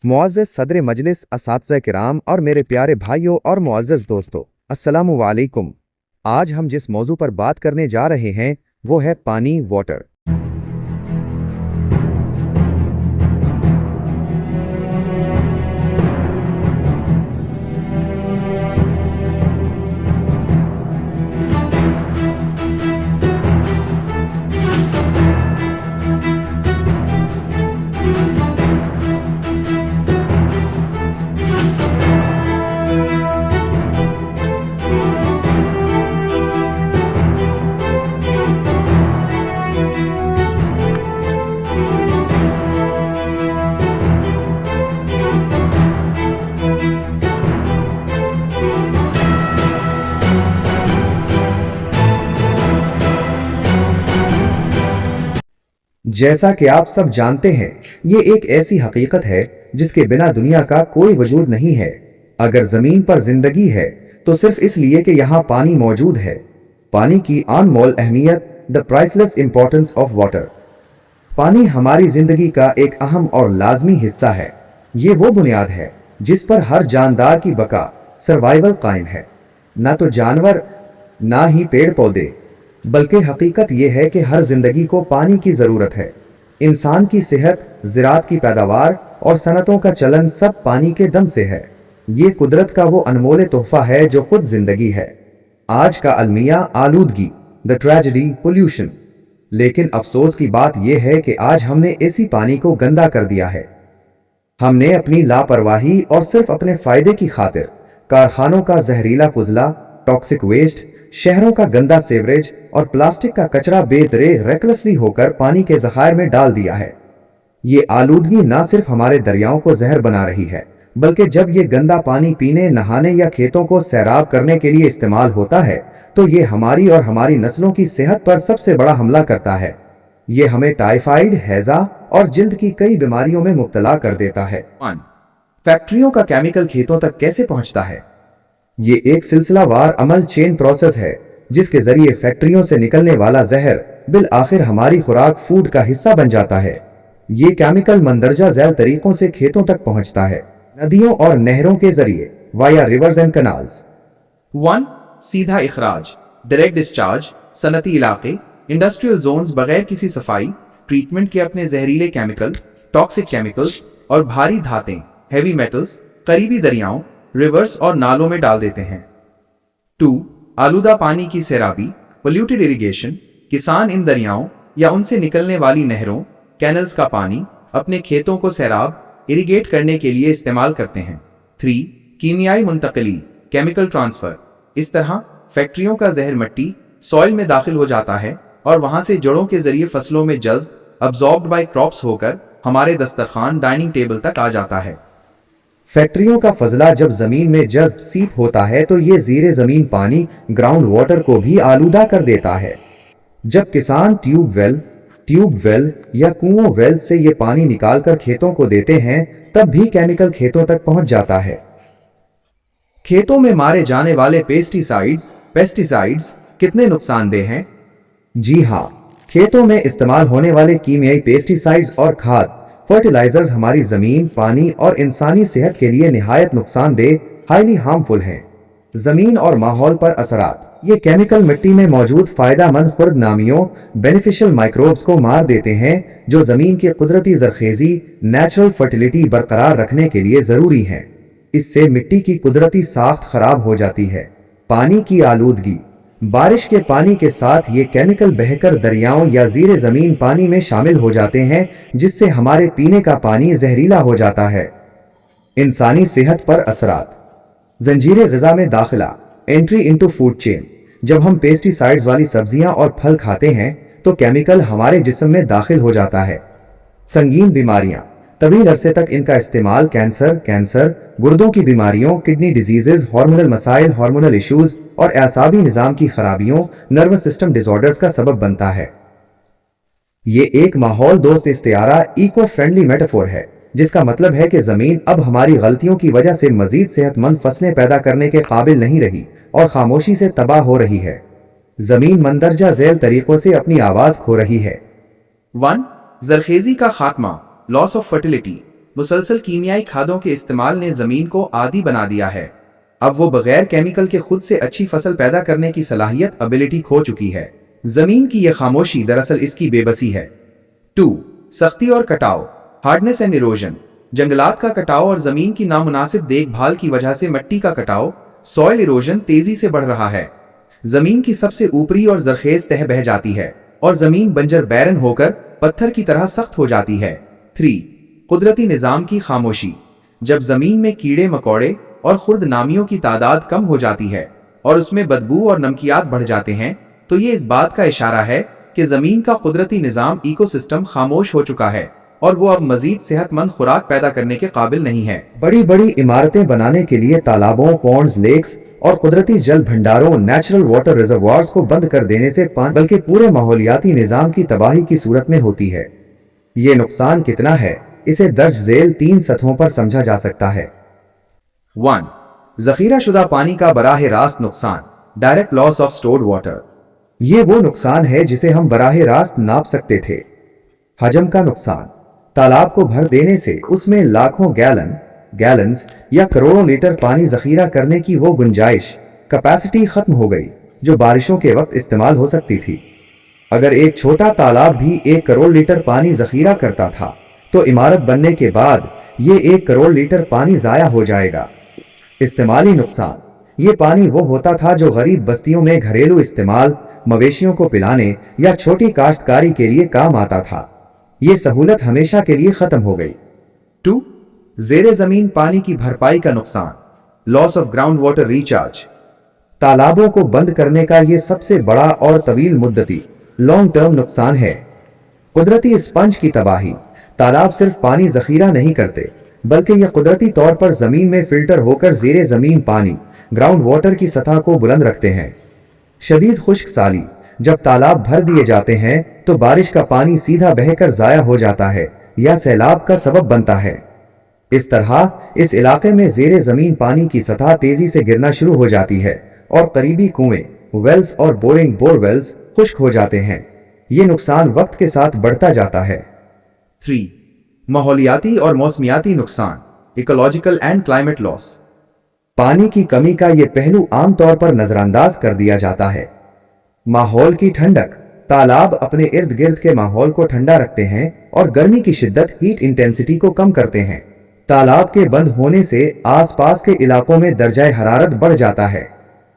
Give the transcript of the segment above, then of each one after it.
मुअज़्ज़ज़ सदर मजलिस, असातिज़ा किराम और मेरे प्यारे भाइयों और मुअज़्ज़ज़ दोस्तों, अस्सलामु अलैकुम। आज हम जिस मौजू पर बात करने जा रहे हैं वो है पानी, वाटर। जैसा कि आप सब जानते हैं, ये एक ऐसी हकीकत है जिसके बिना दुनिया का कोई वजूद नहीं है। अगर जमीन पर जिंदगी है तो सिर्फ इसलिए कि यहाँ पानी मौजूद है। पानी की अनमोल अहमियत, the priceless importance of water. पानी हमारी जिंदगी का एक अहम और लाजमी हिस्सा है। ये वो बुनियाद है जिस पर हर जानदार की बका, सर्वाइवल कायम है। ना तो जानवर, ना ही पेड़ पौधे, बल्कि हकीकत यह है कि हर जिंदगी को पानी की ज़रूरत है। इंसान की सेहत, ज़राअत की पैदावार और सनतों का चलन सब पानी के दम से है। ये कुदरत का वो अनमोल तोहफा है जो खुद जिंदगी है। आज का अलमिया आलूदगी, द ट्रेजेडी, पोल्यूशन। लेकिन अफसोस की बात यह है कि आज हमने इसी पानी को गंदा कर दिया है। हमने अपनी लापरवाही और सिर्फ अपने फायदे की खातिर कारखानों का जहरीला फुजला, टॉक्सिक वेस्ट, शहरों का गंदा सेवरेज और प्लास्टिक का कचरा बेदरेग रेकलेसली होकर पानी के ज़खायर में डाल दिया है। ये आलूदगी ना सिर्फ हमारे दरियाओं को जहर बना रही है, बल्कि जब ये गंदा पानी पीने, नहाने या खेतों को सैराब करने के लिए इस्तेमाल होता है तो ये हमारी और हमारी नस्लों की सेहत पर सबसे बड़ा हमला करता है। ये हमें टाइफाइड, हैजा और जिल्द की कई बीमारियों में मुब्तला कर देता है। फैक्ट्रियों का केमिकल खेतों तक कैसे पहुंचता है? ये एक सिलसिलावार अमल, चेन प्रोसेस है जिसके जरिए फैक्ट्रियों से निकलने वाला जहर बिल आखिर हमारी खुराक, फूड का हिस्सा बन जाता है। ये केमिकल मंदरजा झैल तरीकों से खेतों तक पहुंचता है, नदियों और नहरों के जरिए, वाया रिवर्स एंड कनाल्स। 1. सीधा इखराज, डायरेक्ट डिस्चार्ज। सनती इलाके, इंडस्ट्रियल जोन्स बगैर किसी सफाई, ट्रीटमेंट के अपने जहरीले केमिकल, टॉक्सिक केमिकल्स और भारी धातें, हैवी मेटल्स करीबी दरियाओं, रिवर्स और नालों में डाल देते हैं। 2. आलूदा पानी की सैराबी, पोल्यूटेड इरिगेशन। किसान इन दरियाओं या उनसे निकलने वाली नहरों, कैनल्स का पानी अपने खेतों को सैराब, इरिगेट करने के लिए इस्तेमाल करते हैं। 3. कीमियाई मुंतकली, केमिकल ट्रांसफर। इस तरह फैक्ट्रियों का जहर मिट्टी, सॉइल में दाखिल हो जाता है और वहां से जड़ों के जरिए फसलों में जज्ब, अब्जॉर्ब्ड बाय क्रॉप्स होकर हमारे दस्तरखान, डाइनिंग टेबल तक आ जाता है। फैक्ट्रियों का फजला जब जमीन में जज्ब सीप होता है तो ये ज़ीरे जमीन पानी, ग्राउंड वाटर को भी आलूदा कर देता है। जब किसान ट्यूबवेल या कुओं वेल से ये पानी निकालकर खेतों को देते हैं तब भी केमिकल खेतों तक पहुंच जाता है। खेतों में मारे जाने वाले पेस्टिसाइड्स कितने नुकसानदेह हैं? जी हाँ, खेतों में इस्तेमाल होने वाले कीमियाई पेस्टिसाइड्स और खाद, फर्टिलाइजर्स हमारी जमीन, पानी और इंसानी सेहत के लिए निहायत नुकसानदेह, हाईली हार्मफुल हैं। जमीन और माहौल पर असरात। ये केमिकल मिट्टी में मौजूद फायदेमंद खुर्दनामियों, बेनिफिशियल माइक्रोब्स को मार देते हैं जो जमीन की कुदरती जरखेजी, नेचुरल फर्टिलिटी बरकरार रखने के लिए जरूरी हैं। इससे मिट्टी की कुदरती साख्त खराब हो जाती है। पानी की आलूदगी। बारिश के पानी के साथ ये केमिकल बहकर दरियाओं या ज़ीरे ज़मीन पानी में शामिल हो जाते हैं जिससे हमारे पीने का पानी जहरीला हो जाता है। इंसानी सेहत पर असरात। जंजीरे ग़िज़ा में दाखिला, एंट्री इनटू फूड चेन। जब हम पेस्टिसाइड्स वाली सब्जियां और फल खाते हैं तो केमिकल हमारे जिस्म में दाखिल हो जाता है। संगीन बीमारियां। तवील अरसे तक इनका इस्तेमाल कैंसर, गुर्दों की बीमारियों, किडनी डिजीजेज, हार्मोनल मसाइल, हार्मोनल इश्यूज और एसाबी निज़ाम की खराबियों, नर्वस सिस्टम डिसऑर्डर्स का सबब बनता है। ये एक माहौल दोस्त इस्तिआरा, इको फ्रेंडली मेटाफोर है जिसका मतलब है कि जमीन अब हमारी गलतियों की वजह से मजीद सेहतमंद फसलें पैदा करने के काबिल नहीं रही और खामोशी से तबाह हो रही है। जमीन मंदरजा झैल तरीकों से अपनी आवाज खो रही है। 1. जरखेजी का खात्मा, लॉस ऑफ फर्टिलिटी। मुसलसल कीमियाई खादों के इस्तेमाल ने जमीन को आदी बना दिया है। अब वो बगैर केमिकल के खुद से अच्छी फसल पैदा करने की सलाहियत एबिलिटी खो चुकी है। जमीन की यह खामोशी दरअसल इसकी बेबसी है। 2. सख्ती और कटाव, हार्डनेस एंड इरोजन। जंगलात का कटाव और जमीन की नामुनासिब देखभाल की वजह से मिट्टी का कटाव, सॉइल इरोजन तेजी से बढ़ रहा है। जमीन की सबसे ऊपरी और जरखेज तह बह जाती है और जमीन बंजर बैरन होकर पत्थर की तरह सख्त हो जाती है। 3. कुदरती निजाम की खामोशी। जब जमीन में कीड़े मकोड़े और खुर्द नामियों की तादाद कम हो जाती है और उसमें बदबू और नमकियात बढ़ जाते हैं, तो ये इस बात का इशारा है कि जमीन का कुदरती निजाम इकोसिस्टम खामोश हो चुका है और वो अब मजीद सेहतमंद खुराक पैदा करने के काबिल नहीं है। बड़ी बड़ी इमारतें बनाने के लिए तालाबों, पॉन्ड्स, लेक्स और कुदरती जल भंडारों, नेचुरल वाटर रिजर्वायर्स को बंद कर देने से बल्कि पूरे माहौलियाती निजाम की तबाही की सूरत में होती है। ये नुकसान कितना है, इसे दर्ज झेल 3 सतहों पर समझा जा सकता है। 1. जखीरा शुदा पानी का बराह रास्त नुकसान, direct loss of stored water. ये वो नुकसान है जिसे हम बराह रास्त नाप सकते थे। हजम का नुकसान, तालाब को भर देने से उसमें लाखों गैलन्स या करोड़ों लीटर पानी जखीरा करने की वो गुंजाइश, कैपेसिटी खत्म हो गई जो बारिशों के वक्त इस्तेमाल हो सकती थी। अगर एक छोटा तालाब भी 1 करोड़ लीटर पानी जखीरा करता था तो इमारत बनने के बाद ये 1 करोड़ लीटर पानी जाया हो जाएगा। इस्तेमाली नुकसान, ये पानी वो होता था जो गरीब बस्तियों में घरेलू इस्तेमाल, मवेशियों को पिलाने या छोटी काश्तकारी के लिए काम आता था। ये सहूलत हमेशा के लिए खत्म हो गई। 2. जेरे जमीन पानी की भरपाई का नुकसान, loss of ground water recharge. तालाबों को बंद करने का ये सबसे बड़ा और तवील मुद्दती लॉन्ग टर्म नुकसान है। कुदरती स्पंज की तबाही, तालाब सिर्फ पानी जखीरा नहीं करते बल्कि यह कुदरती तौर पर जमीन में फिल्टर होकर जेरे जमीन पानी, ग्राउंड वाटर की सतह को बुलंद रखते हैं। शदीद खुश्क साली, जब तालाब भर दिए जाते हैं तो बारिश का पानी सीधा बहकर जाया हो जाता है या सैलाब का सबब बनता है। इस तरह इस इलाके में जेरे जमीन पानी की सतह तेजी से गिरना शुरू हो जाती है और करीबी कुएं, वेल्स और बोरवेल्स खुश्क हो जाते हैं। ये नुकसान वक्त के साथ बढ़ता जाता है। 3. माहौलियाती और मौसमियाती नुकसान, इकोलॉजिकल एंड क्लाइमेट लॉस। पानी की कमी का ये पहलू आमतौर पर नजरअंदाज कर दिया जाता है। माहौल की ठंडक, तालाब अपने इर्द गिर्द के माहौल को ठंडा रखते हैं और गर्मी की शिद्दत, हीट इंटेंसिटी को कम करते हैं। तालाब के बंद होने से आसपास के इलाकों में दर्जाए हरारत बढ़ जाता है।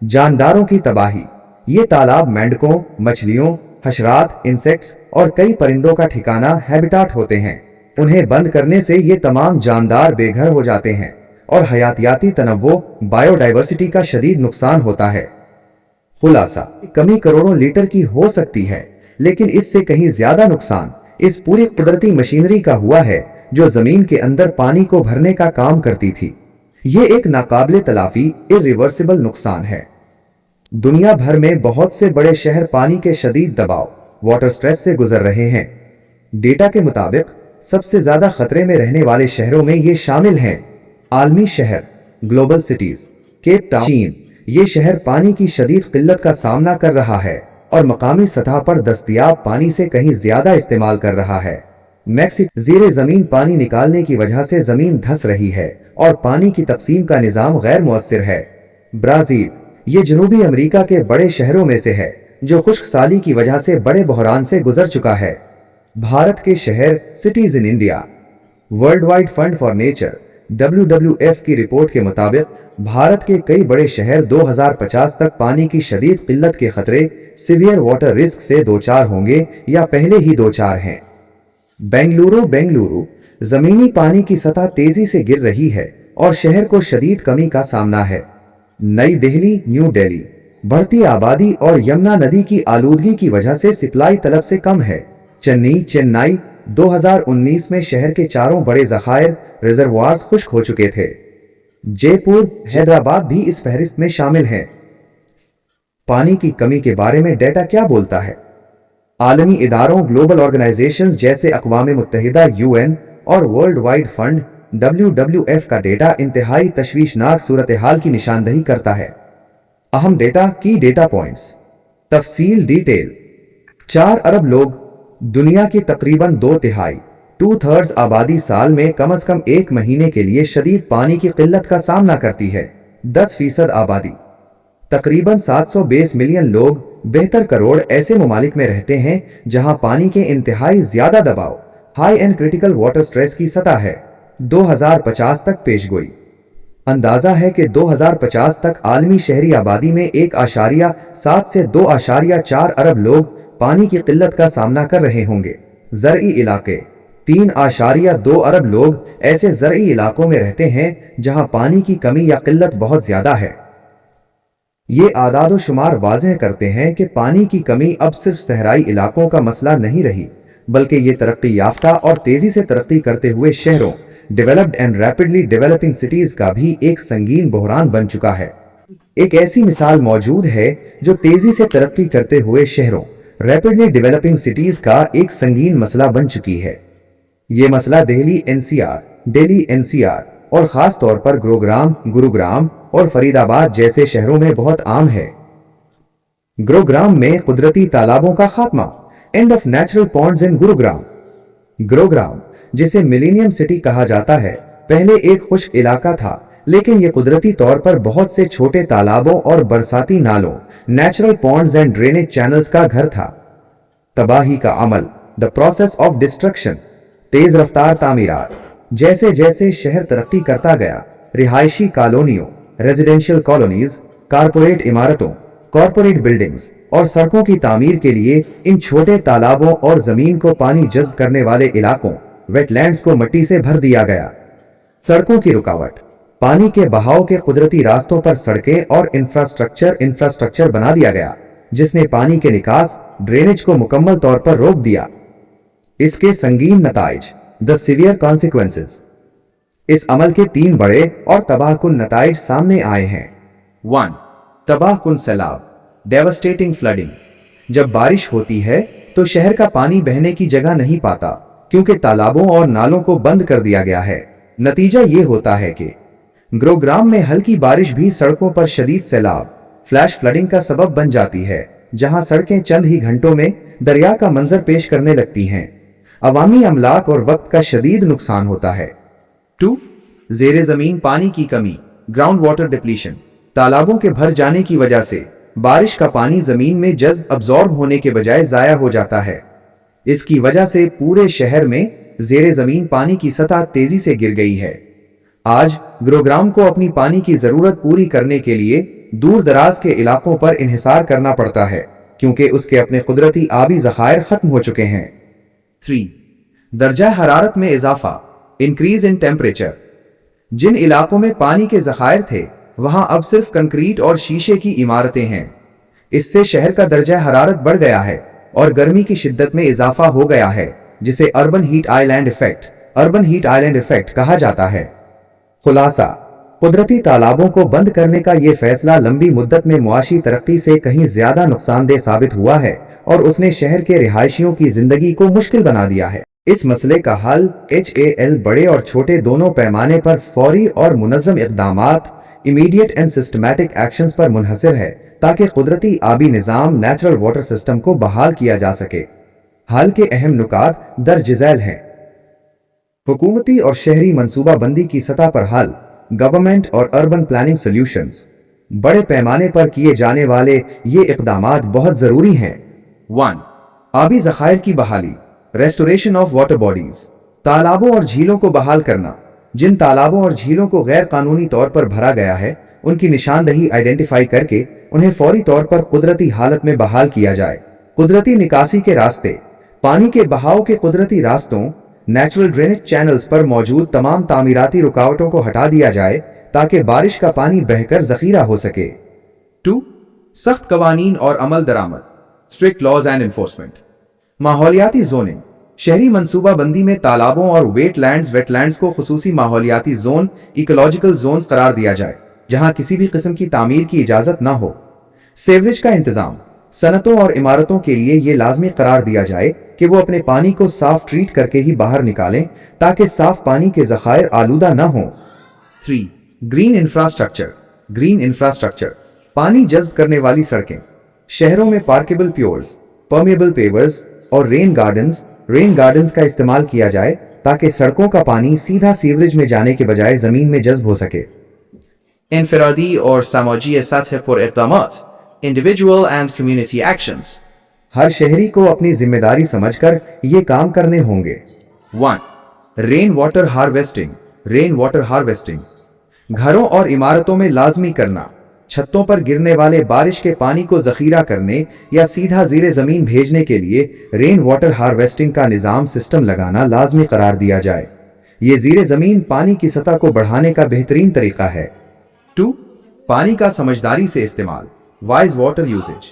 जानदारों की तबाही, ये तालाब मेंढकों, मछलियों, हशरात, इंसेक्ट्स और कई परिंदों का ठिकाना, हैबिटाट होते हैं। उन्हें बंद करने से ये तमाम जानदार बेघर हो जाते हैं और हयातियाती तनव्वो, बायोडाइवर्सिटी का शदीद नुकसान होता है। खुलासा, कमी करोड़ों लीटर की हो सकती है लेकिन इससे कहीं ज्यादा नुकसान इस पूरी कुदरती मशीनरी का हुआ है जो जमीन के अंदर पानी को भरने का काम करती थी। ये एक नाकाबिले तलाफी, इरिवर्सिबल नुकसान है। दुनिया भर में बहुत से बड़े शहर पानी के शदीद दबाव, वाटर स्ट्रेस से गुजर रहे हैं। डेटा के मुताबिक सबसे ज्यादा खतरे में रहने वाले शहरों में ये शामिल हैं: आलमी शहर, ग्लोबल सिटीज, केप टाउन, चीन। ये शहर पानी की शदीद किल्लत का सामना कर रहा है और मकामी सतह पर दस्तयाब पानी से कहीं ज्यादा इस्तेमाल कर रहा है। मैक्सिको ज़ेरे जमीन पानी निकालने की वजह से जमीन धंस रही है और पानी की तकसीम का निजाम गैर मुअस्सिर है। ब्राजील, ये जनूबी अमेरिका के बड़े शहरों में से है जो खुश्क साली की वजह से बड़े बहरान से गुजर चुका है। भारत के शहर, cities in India. World wide fund for nature WWF की रिपोर्ट के मुताबिक भारत के कई बड़े शहर 2050 तक पानी की शदीद किल्लत के खतरे, सीवियर वाटर रिस्क से दो चार होंगे या पहले ही दो चार हैं। बेंगलुरु, जमीनी पानी की सतह तेजी से गिर रही है और शहर को शदीद कमी का सामना है। नई दिल्ली, न्यू दिल्ली, बढ़ती आबादी और यमुना नदी की आलूदगी की वजह से सप्लाई तलब से कम है। चेन्नई 2019 में शहर के चारों बड़े ज़खायर, रिजर्वायर्स खुश्क हो चुके थे। जयपुर, हैदराबाद भी इस फहरिस्त में शामिल हैं। पानी की कमी के बारे में डेटा क्या बोलता है? आलमी इदारों, ग्लोबल ऑर्गेनाइजेशंस जैसे अक़वाम मुत्तहिदा UN और वर्ल्ड वाइड फंड WWF का डेटा इंतहाई तशवीशनाक सूरत हाल की निशानदही करता है। अहम डेटा, की डेटा पॉइंट्स, तफसील, डिटेल। 4 अरब लोग, दुनिया की तकरीबन 2/3, 2/3 आबादी साल में कम से कम 1 महीने के लिए शदीद पानी की किल्लत का सामना करती है। 10% आबादी तकरीबन 720 मिलियन लोग 72 करोड़ ऐसे ममालिक में रहते हैं जहां पानी के इंतहाई ज्यादा दबाव high and critical water stress की सतह है। 2050 तक पेशगोई अंदाजा है कि 2050 तक आलमी शहरी आबादी में 1.7 से 2.4 अरब लोग पानी की किल्लत का सामना कर रहे होंगे। ज़रई इलाके 3.2 अरब लोग ऐसे ज़रई इलाकों में रहते हैं जहां पानी की कमी या किल्लत बहुत ज्यादा है। ये आदाद शुमार वाज़ेह करते हैं कि पानी की कमी अब सिर्फ सहराई इलाकों का मसला नहीं रही, बल्कि ये तरक्की याफ्ता और तेजी से तरक्की करते हुए शहरों developed and rapidly developing cities का भी एक संगीन बहरान बन चुका है। एक ऐसी मिसाल मौजूद है जो तेजी से तरक्की करते हुए शहरों रैपिडली डेवलपिंग सिटीज का एक संगीन मसला बन चुकी है। ये मसला दिल्ली एनसीआर और खास तौर पर गुरुग्राम और फरीदाबाद जैसे शहरों में बहुत आम है। गुरुग्राम में कुदरती तालाबों का खात्मा, एंड ऑफ नेचुरल पॉन्ड्स इन गुरुग्राम जिसे मिलेनियम सिटी कहा जाता है, पहले एक खुश्क इलाका था, लेकिन यह कुदरती तौर पर बहुत से छोटे तालाबों और बरसाती नालों natural Pond's and drainage channels का घर था। तबाही का अमल, द प्रोसेस ऑफ डिस्ट्रक्शन, तेज रफ्तार तामीरात। जैसे जैसे शहर तरक्की करता गया, रिहायशी कॉलोनियों रेजिडेंशियल कॉलोनीज, कारपोरेट इमारतों कॉरपोरेट बिल्डिंग्स और सड़कों की तामीर के लिए इन छोटे तालाबों और जमीन को पानी जज्ब करने वाले इलाकों वेटलैंड्स को मिट्टी से भर दिया गया। सड़कों की रुकावट, पानी के बहाव के कुदरती रास्तों पर सड़कें और इंफ्रास्ट्रक्चर बना दिया गया, जिसने पानी के निकास ड्रेनेज को मुकम्मल तौर पर रोक दिया। इसके संगीन नताइज, द सीवियर कॉन्सिक्वेंसेस। इस अमल के 3 बड़े और तबाहकुन नताइज सामने आए हैं। 1. तबाहकुन सैलाब, डेवास्टेटिंग फ्लडिंग। जब बारिश होती है तो शहर का पानी बहने की जगह नहीं पाता, क्योंकि तालाबों और नालों को बंद कर दिया गया है। नतीजा ये होता है कि गुरुग्राम में हल्की बारिश भी सड़कों पर शदीद सैलाब फ्लैश फ्लडिंग का सबब बन जाती है, जहां सड़कें चंद ही घंटों में दरिया का मंजर पेश करने लगती हैं। अवामी अमलाक और वक्त का शदीद नुकसान होता है। 2. ज़ेरे ज़मीन पानी की कमी, ग्राउंड वाटर डिप्लीशन। तालाबों के भर जाने की वजह से बारिश का पानी जमीन में जज्ब अब्जॉर्ब होने के बजाय जाया हो जाता है। इसकी वजह से पूरे शहर में ज़ेरे ज़मीन पानी की सतह तेजी से गिर गई है। आज गुरुग्राम को अपनी पानी की जरूरत पूरी करने के लिए दूर दराज के इलाकों पर इन्हिसार करना पड़ता है, क्योंकि उसके अपने कुदरती आबी ज़खायर खत्म हो चुके हैं। 3. दर्जा हरारत में इजाफा, इंक्रीज इन टेम्परेचर। जिन इलाकों में पानी के ज़खायर थे, वहां अब सिर्फ कंक्रीट और शीशे की इमारतें हैं। इससे शहर का दर्जा हरारत बढ़ गया है और गर्मी की शिद्दत में इजाफा हो गया है, जिसे अर्बन हीट आइलैंड इफेक्ट कहा जाता है। खुलासा, कुदरती तालाबों को बंद करने का यह फैसला लंबी मुद्दत में मुआशी तरक्की से कहीं ज्यादा नुकसानदेह साबित हुआ है और उसने शहर के रिहायशियों की जिंदगी को मुश्किल बना दिया है। इस मसले का हल HAL बड़े और छोटे दोनों पैमाने पर फौरी और मुनज़्ज़म इक़दामात, इमीडिएट एंड सिस्टमैटिक एक्शंस पर मुनहसर है, ताकि कुदरती आबी निज़ाम नेचुरल वाटर सिस्टम को बहाल किया जा सके। हल के अहम नुकात दर्ज झैल हैं। हुकूमती और शहरी मनसूबाबंदी की सतह पर हल, गवर्नमेंट और अर्बन प्लानिंग सॉल्यूशंस। बड़े पैमाने पर किए जाने वाले ये इक़दामात बहुत ज़रूरी हैं। 1. आबी ज़खायर की बहाली, रेस्टोरेशन ऑफ वाटर बॉडीज। तालाबों और झीलों को बहाल करना। जिन तालाबों और झीलों को गैर कानूनी तौर पर भरा गया है, उनकी निशानदही आइडेंटिफाई करके उन्हें फौरी तौर पर कुदरती हालत में बहाल किया जाए। कुदरती निकासी के रास्ते, पानी के बहाव के कुदरती रास्तों नेचुरल ड्रेनेज चैनल्स पर मौजूद तमाम तामीराती रुकावटों को हटा दिया जाए, ताकि बारिश का पानी बहकर जखीरा हो सके। 2. सख्त कवानीन और अमल दरामद, स्ट्रिक्ट लॉज एंड एनफोर्समेंट। माहौलियाती जोनिंग, शहरी मनसूबाबंदी में तालाबों और वेटलैंड्स को खुसूसी माहौलियाती जोन इकोलॉजिकल जोन्स करार दिया जाए, जहां किसी भी किस्म की तामीर की इजाजत ना हो। सेवरेज का इंतजाम, सनतों और इमारतों के लिए यह लाजमी करार दिया जाए कि वो अपने पानी को साफ ट्रीट करके ही बाहर निकालें, ताकि साफ पानी के ज़खायर आलूदा न हों। 3. ग्रीन इंफ्रास्ट्रक्चर, पानी जज्ब करने वाली सड़कें। शहरों में पार्केबल प्योर्स, परमेबल पेवर्स और रेन गार्डन्स का इस्तेमाल किया जाए, ताकि सड़कों का पानी सीधा सीवरेज में जाने के बजाय जमीन में जज्ब हो सके। इनफरादी और सामाजिक सतह पर इक़दामात, इंडिविजुअल एंड कम्युनिटी एक्शंस। हर शहरी को अपनी जिम्मेदारी समझकर ये काम करने होंगे। 1. Rain water harvesting. Rain water harvesting घरों और इमारतों में लाजमी करना। छतों पर गिरने वाले बारिश के पानी को जखीरा करने या सीधा ज़ीरे ज़मीन भेजने के लिए रेन वाटर हार्वेस्टिंग का निज़ाम सिस्टम लगाना लाजमी करार दिया जाए। ये ज़ीरे ज़मीन पानी की सतह को बढ़ाने का बेहतरीन तरीका है। 2. पानी का समझदारी से इस्तेमाल। Wise water usage.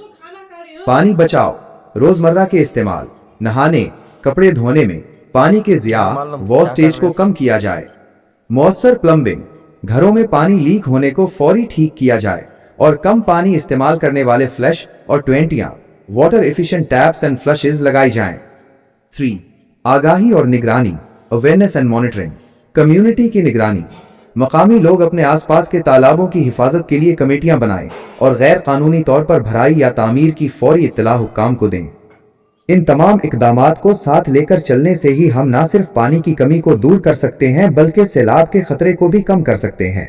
पानी बचाओ। रोजमर्रा के इस्तेमाल, नहाने, कपड़े धोने में पानी के ज़िया वेस्टेज को कम किया जाए। मौसर प्लम्बिंग घरों में पानी लीक होने को फौरी ठीक किया जाए और कम पानी इस्तेमाल करने वाले फ्लश और 20 water efficient taps and flushes लगाई जाएं। 3. आगाही और निगरानी। Awareness and monitoring. कम्युनिटी की निगरानी। मकामी लोग अपने आसपास के तालाबों की हिफाजत के लिए कमेटियां बनाएं और गैर कानूनी तौर पर भराई या तामीर की फौरी इत्तला हुक्काम को दें। इन तमाम इकदामात को साथ लेकर चलने से ही हम न सिर्फ पानी की कमी को दूर कर सकते हैं बल्कि सैलाब के खतरे को भी कम कर सकते हैं।